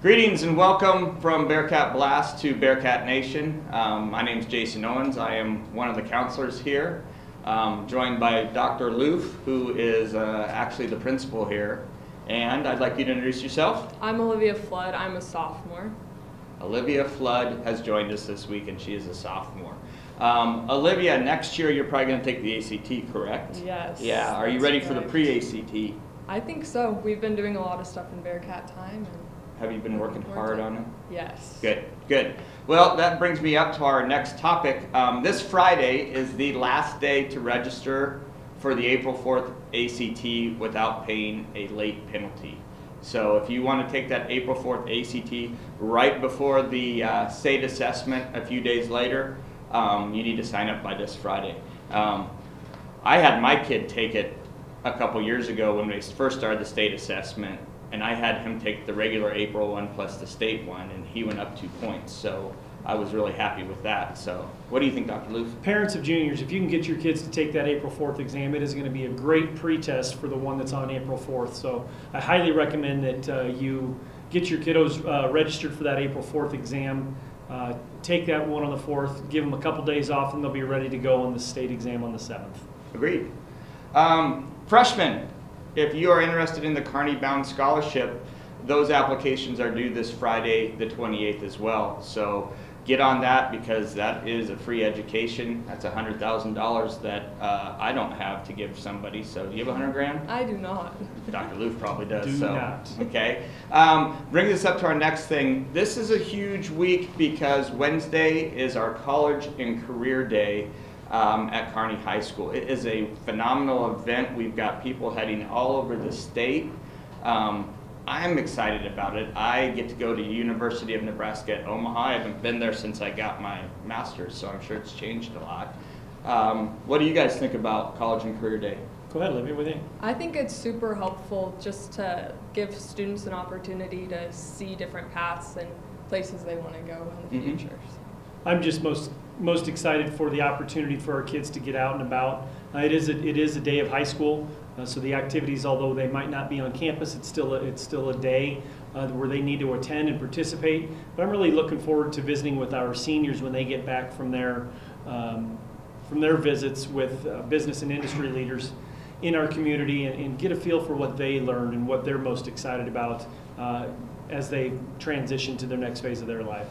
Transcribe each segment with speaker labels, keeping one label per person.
Speaker 1: Greetings and welcome from Bearcat Blast to Bearcat Nation. My name is Jason Owens. I am one of the counselors here, joined by Dr. Loof, who is actually the principal here. And I'd like you to introduce yourself.
Speaker 2: I'm Olivia Flood. I'm a sophomore.
Speaker 1: Olivia Flood has joined us this week, and she is a sophomore. Olivia, next year you're probably going to take the ACT, correct?
Speaker 2: Yes.
Speaker 1: Yeah. Are you ready for the pre-ACT?
Speaker 2: I think so. We've been doing a lot of stuff in Bearcat time. And
Speaker 1: have you been working hard on it?
Speaker 2: Yes.
Speaker 1: Good, good. Well, that brings me up to our next topic. This Friday is the last day to register for the April 4th ACT without paying a late penalty. So if you want to take that April 4th ACT right before the state assessment a few days later, you need to sign up by this Friday. I had my kid take it a couple years ago when we first started the state assessment, and I had him take the regular April one plus the state one, and he went up 2 points. So I was really happy with that. So what do you think, Dr. Loof?
Speaker 3: Parents of juniors, if you can get your kids to take that April 4th exam, it is going to be a great pre-test for the one that's on April 4th. So I highly recommend that you get your kiddos registered for that April 4th exam. Take that one on the 4th, give them a couple days off, and they'll be ready to go on the state exam on the 7th.
Speaker 1: Agreed. Freshmen, if you are interested in the Carney Bound Scholarship, those applications are due this Friday, the 28th as well. So get on that, because that is a free education. That's $100,000 that I don't have to give somebody. So do you have $100,000?
Speaker 2: I do not.
Speaker 1: Dr. Loof probably does.
Speaker 3: Do not.
Speaker 1: Okay. Brings us up to our next thing. This is a huge week because Wednesday is our college and career day at Kearney High School. It is a phenomenal event. We've got people heading all over the state. I'm excited about it. I get to go to University of Nebraska at Omaha. I haven't been there since I got my master's, so I'm sure it's changed a lot. What do you guys think about College and Career Day?
Speaker 3: Go ahead, Olivia, what do you think?
Speaker 2: I think it's super helpful just to give students an opportunity to see different paths and places they want to go in the future.
Speaker 3: I'm just most excited for the opportunity for our kids to get out and about. It is a day of high school, so the activities, although they might not be on campus, it's still a day where they need to attend and participate. But I'm really looking forward to visiting with our seniors when they get back from their visits with business and industry leaders in our community, and get a feel for what they learned and what they're most excited about as they transition to their next phase of their life.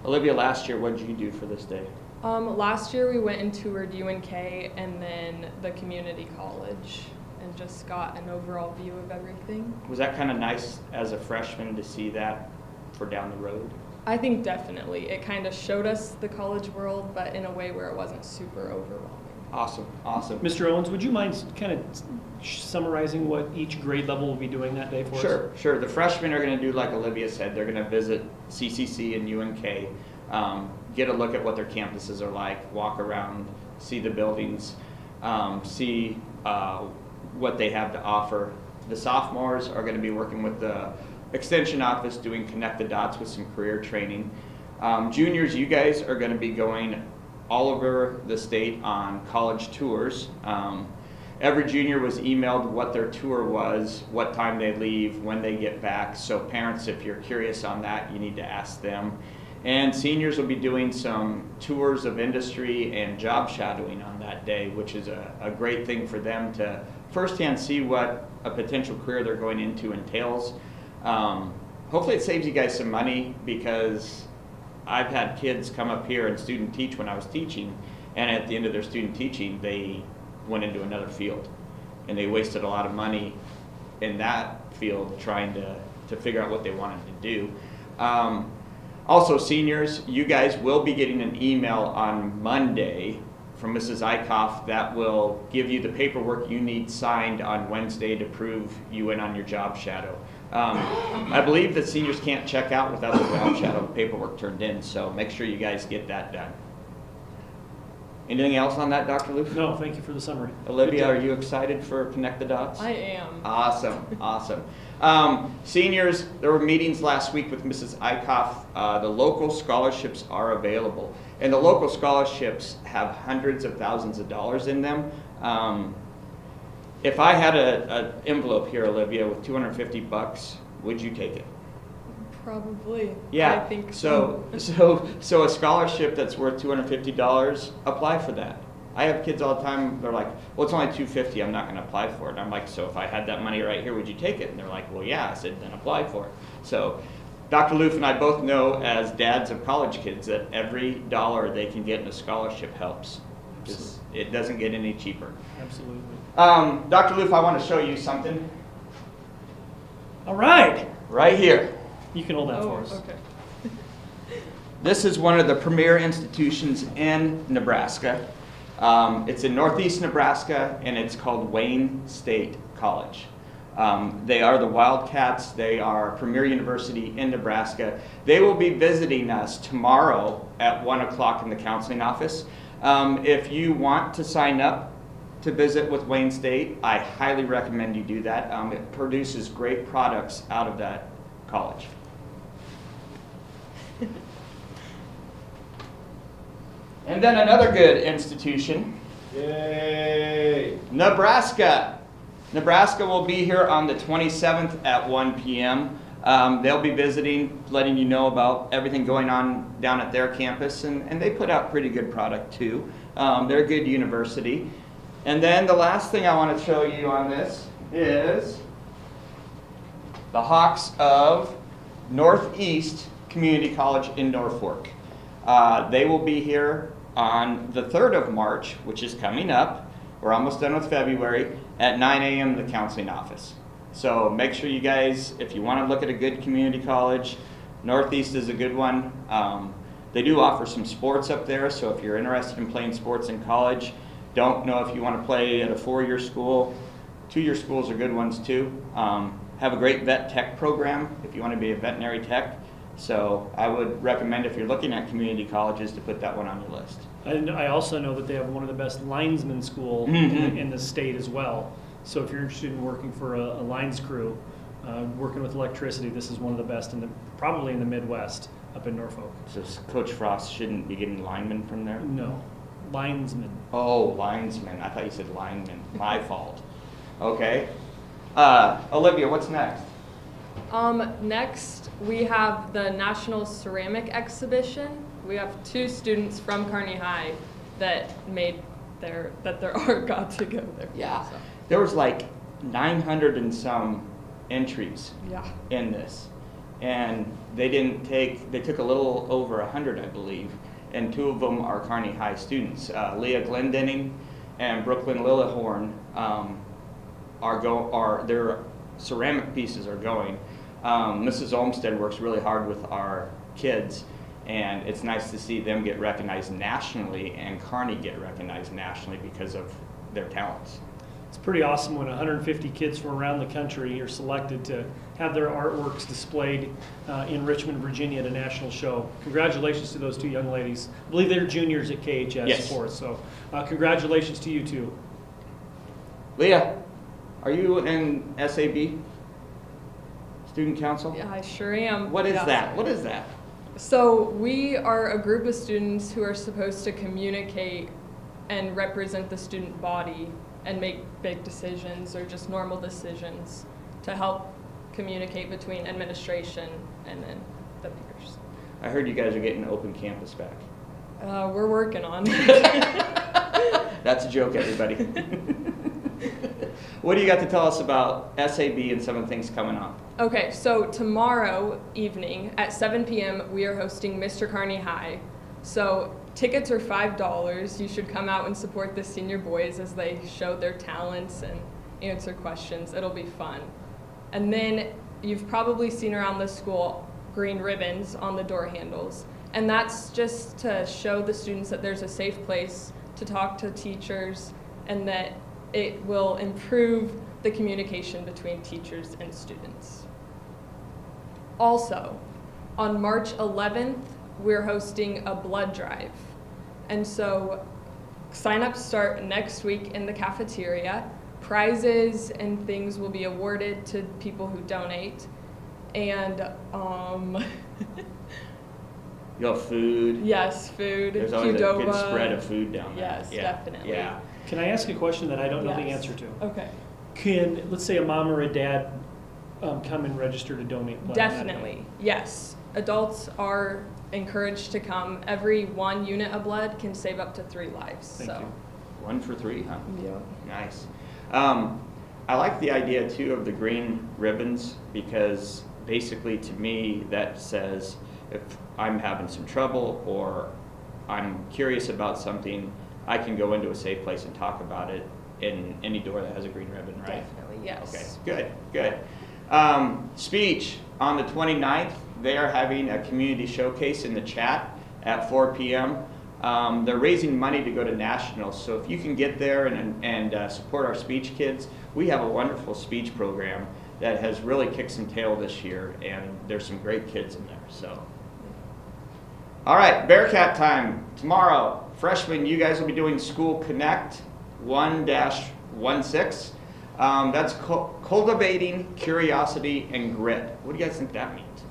Speaker 1: Olivia, last year, what did you do for this day?
Speaker 2: Last year we went and toured UNK and then the community college and just got an overall view of everything.
Speaker 1: Was that kind of nice as a freshman to see that for down the road?
Speaker 2: I think definitely. It kind of showed us the college world, but in a way where it wasn't super overwhelming.
Speaker 1: Awesome, awesome.
Speaker 3: Mr. Owens, would you mind kind of summarizing what each grade level will be doing that day for us?
Speaker 1: Sure. The freshmen are going to do like Olivia said. They're going to visit CCC and UNK, get a look at what their campuses are like, walk around, see the buildings, see what they have to offer. The sophomores are going to be working with the extension office doing connect the dots with some career training. Juniors, you guys are going to be going all over the state on college tours. Every junior was emailed what their tour was, what time they leave, when they get back. So parents, if you're curious on that, you need to ask them. And seniors will be doing some tours of industry and job shadowing on that day, which is a great thing for them to firsthand see what a potential career they're going into entails. Hopefully it saves you guys some money, because I've had kids come up here and student teach when I was teaching, and at the end of their student teaching, they went into another field, and they wasted a lot of money in that field trying to figure out what they wanted to do. Also, seniors, you guys will be getting an email on Monday from Mrs. Eichhoff that will give you the paperwork you need signed on Wednesday to prove you went on your job shadow. I believe that seniors can't check out without the job shadow paperwork turned in, so make sure you guys get that done. Anything else on that, Dr. Loof?
Speaker 3: No, thank you for the summary.
Speaker 1: Olivia, are you excited for Connect the Dots?
Speaker 2: I am.
Speaker 1: Awesome, awesome. Seniors, there were meetings last week with Mrs. Eichhoff. The local scholarships are available, and the local scholarships have hundreds of thousands of dollars in them. If I had an envelope here, Olivia, with $250, would you take it?
Speaker 2: Probably.
Speaker 1: Yeah.
Speaker 2: I think
Speaker 1: so. So a scholarship that's worth $250, apply for that. I have kids all the time. They're like, "Well, it's only $250. I'm not going to apply for it." And I'm like, "So if I had that money right here, would you take it?" And they're like, "Well, yeah." I said, "Then apply for it." So, Dr. Loof and I both know, as dads of college kids, that every dollar they can get in a scholarship helps. It doesn't get any cheaper.
Speaker 3: Absolutely.
Speaker 1: Dr. Loof, I want to show you something.
Speaker 3: All right.
Speaker 1: Right here.
Speaker 3: You can hold that for us.
Speaker 2: Okay.
Speaker 1: This is one of the premier institutions in Nebraska. It's in northeast Nebraska, and it's called Wayne State College. They are the Wildcats. They are a premier university in Nebraska. They will be visiting us tomorrow at 1 o'clock in the counseling office. If you want to sign up to visit with Wayne State, I highly recommend you do that. It produces great products out of that college. And then another good institution.
Speaker 4: Yay!
Speaker 1: Nebraska. Nebraska will be here on the 27th at 1 p.m. They'll be visiting, letting you know about everything going on down at their campus, and they put out pretty good product too. They're a good university. And then the last thing I want to show you on this is the Hawks of Northeast Community College in Norfolk. They will be here on the 3rd of March, which is coming up. We're almost done with February, at 9 a.m. in the counseling office. So make sure you guys, if you want to look at a good community college, Northeast is a good one. They do offer some sports up there, so if you're interested in playing sports in college, don't know if you want to play at a 4-year school, 2-year schools are good ones too. Have a great vet tech program if you want to be a veterinary tech. So I would recommend, if you're looking at community colleges, to put that one on your list.
Speaker 3: And I also know that they have one of the best linesman school in the state as well. So if you're interested in working for a lines crew, working with electricity, this is one of the best probably in the Midwest, up in Norfolk.
Speaker 1: So Coach Frost shouldn't be getting linemen from there?
Speaker 3: No, linesman.
Speaker 1: Oh, linesman. I thought you said lineman. My fault. Okay. Olivia, what's next?
Speaker 2: Next, we have the National Ceramic Exhibition. We have 2 students from Kearney High that made their art got to go there.
Speaker 1: Yeah.
Speaker 2: So,
Speaker 1: There was like 900 and some entries
Speaker 2: yeah.
Speaker 1: in this. And they took a little over 100, I believe. And 2 of them are Kearney High students. Leah Glendenning and Brooklyn Lillihorn their ceramic pieces are going. Mrs. Olmsted works really hard with our kids, and it's nice to see them get recognized nationally and Kearney get recognized nationally because of their talents.
Speaker 3: It's pretty awesome when 150 kids from around the country are selected to have their artworks displayed in Richmond, Virginia at a national show. Congratulations to those 2 young ladies. I believe they're juniors at KHS
Speaker 1: Yes.
Speaker 3: Sports, so congratulations to you 2.
Speaker 1: Leah, are you in SAB? Student Council?
Speaker 2: Yeah, I sure am.
Speaker 1: What is
Speaker 2: Yeah.
Speaker 1: that? What is that?
Speaker 2: So we are a group of students who are supposed to communicate and represent the student body and make big decisions or just normal decisions to help communicate between administration and then the peers.
Speaker 1: I heard you guys are getting open campus back.
Speaker 2: We're working on it.
Speaker 1: That's a joke, everybody. What do you got to tell us about SAB and some of the things coming up?
Speaker 2: Okay, so tomorrow evening at 7 p.m. we are hosting Mr. Kearney High. So tickets are $5. You should come out and support the senior boys as they show their talents and answer questions. It'll be fun. And then you've probably seen around the school green ribbons on the door handles. And that's just to show the students that there's a safe place to talk to teachers and that it will improve the communication between teachers and students. Also, on March 11th, we're hosting a blood drive. And so sign-ups start next week in the cafeteria. Prizes and things will be awarded to people who donate. And
Speaker 1: You have food.
Speaker 2: yes, food,
Speaker 1: There's always
Speaker 2: Qdoba.
Speaker 1: a good spread of food down there.
Speaker 2: Yes, definitely.
Speaker 1: Yeah.
Speaker 3: Can I ask a question that I don't know the
Speaker 2: Yes.
Speaker 3: answer to?
Speaker 2: Okay.
Speaker 3: Can, let's say, a mom or a dad come and register to donate blood? on that day?
Speaker 2: Definitely, yes. Adults are encouraged to come. Every 1 unit of blood can save up to 3 lives.
Speaker 3: Thank
Speaker 2: so.
Speaker 3: you.
Speaker 1: 1 for 3, huh?
Speaker 2: Yeah.
Speaker 1: Nice. I like the idea too of the green ribbons, because basically to me that says if I'm having some trouble or I'm curious about something, I can go into a safe place and talk about it in any door that has a green ribbon, right?
Speaker 2: Definitely, yes.
Speaker 1: Okay, good, good. Speech on the 29th, they are having a community showcase in the chat at 4 p.m. They're raising money to go to nationals, so if you can get there and support our speech kids, we have a wonderful speech program that has really kicked some tail this year, and there's some great kids in there. So, all right, Bearcat time tomorrow. Freshmen, you guys will be doing School Connect 1-16. That's cultivating curiosity and grit. What do you guys think that means?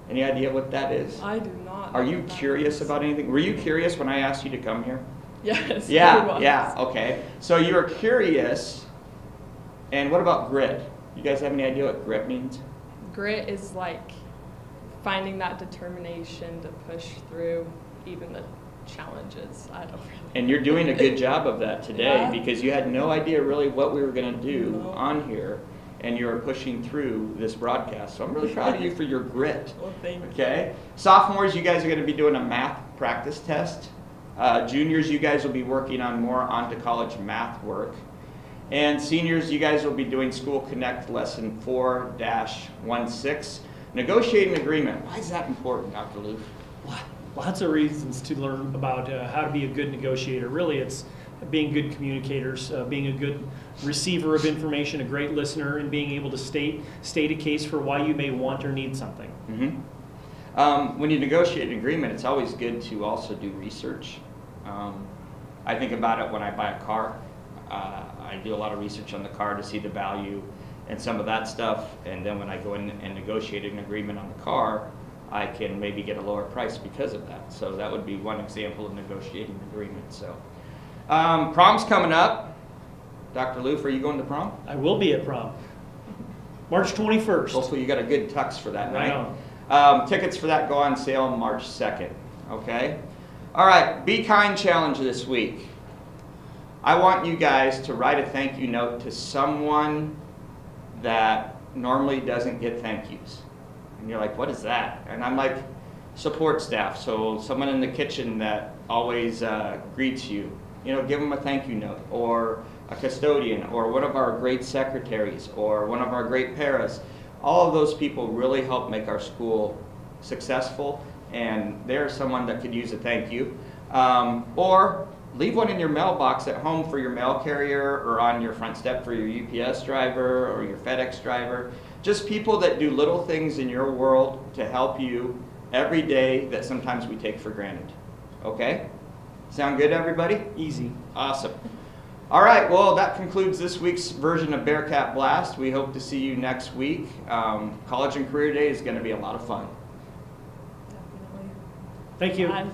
Speaker 1: Any idea what that is?
Speaker 2: I do not.
Speaker 1: Are
Speaker 2: know
Speaker 1: you
Speaker 2: what that
Speaker 1: curious
Speaker 2: is.
Speaker 1: about anything? Were you curious when I asked you to come here?
Speaker 2: Yes. I
Speaker 1: Yeah,
Speaker 2: was.
Speaker 1: yeah, okay. So you were curious, and what about grit? You guys have any idea what grit means?
Speaker 2: Grit is like finding that determination to push through even the challenges. I don't really.
Speaker 1: And you're doing a good job of that today,
Speaker 2: Yeah.
Speaker 1: because you had no idea really what we were going to do
Speaker 2: No.
Speaker 1: on here, and you were pushing through this broadcast. So I'm really proud of you for your grit.
Speaker 2: Well, thank you.
Speaker 1: Okay. Sophomores, you guys are going to be doing a math practice test. Juniors, you guys will be working on more on to college math work. And seniors, you guys will be doing School Connect lesson 4-16. Negotiating agreement. Why is that important, Dr. Luke?
Speaker 3: Lots of reasons to learn about how to be a good negotiator. Really, it's being good communicators, being a good receiver of information, a great listener, and being able to state a case for why you may want or need something.
Speaker 1: Mm-hmm. When you negotiate an agreement, it's always good to also do research. I think about it when I buy a car. I do a lot of research on the car to see the value and some of that stuff, and then when I go in and negotiate an agreement on the car, I can maybe get a lower price because of that. So that would be one example of negotiating an agreement. So prom's coming up. Dr. Loof, are you going to prom?
Speaker 3: I will be at prom, March 21st.
Speaker 1: Hopefully you got a good tux for that
Speaker 3: I
Speaker 1: night.
Speaker 3: know.
Speaker 1: Tickets for that go on sale March 2nd. Okay? All right, Be Kind Challenge this week. I want you guys to write a thank you note to someone that normally doesn't get thank yous. And you're like, what is that? And I'm like, support staff. So someone in the kitchen that always greets you, you know, give them a thank you note, or a custodian, or one of our great secretaries, or one of our great paras. All of those people really help make our school successful, and they're someone that could use a thank you. Or leave one in your mailbox at home for your mail carrier, or on your front step for your UPS driver or your FedEx driver. Just people that do little things in your world to help you every day that sometimes we take for granted. Okay? Sound good, everybody?
Speaker 3: Easy.
Speaker 1: Awesome. All right, well, that concludes this week's version of Bearcat Blast. We hope to see you next week. College and Career Day is going to be a lot of fun.
Speaker 2: Definitely.
Speaker 3: Thank you.
Speaker 2: Bye.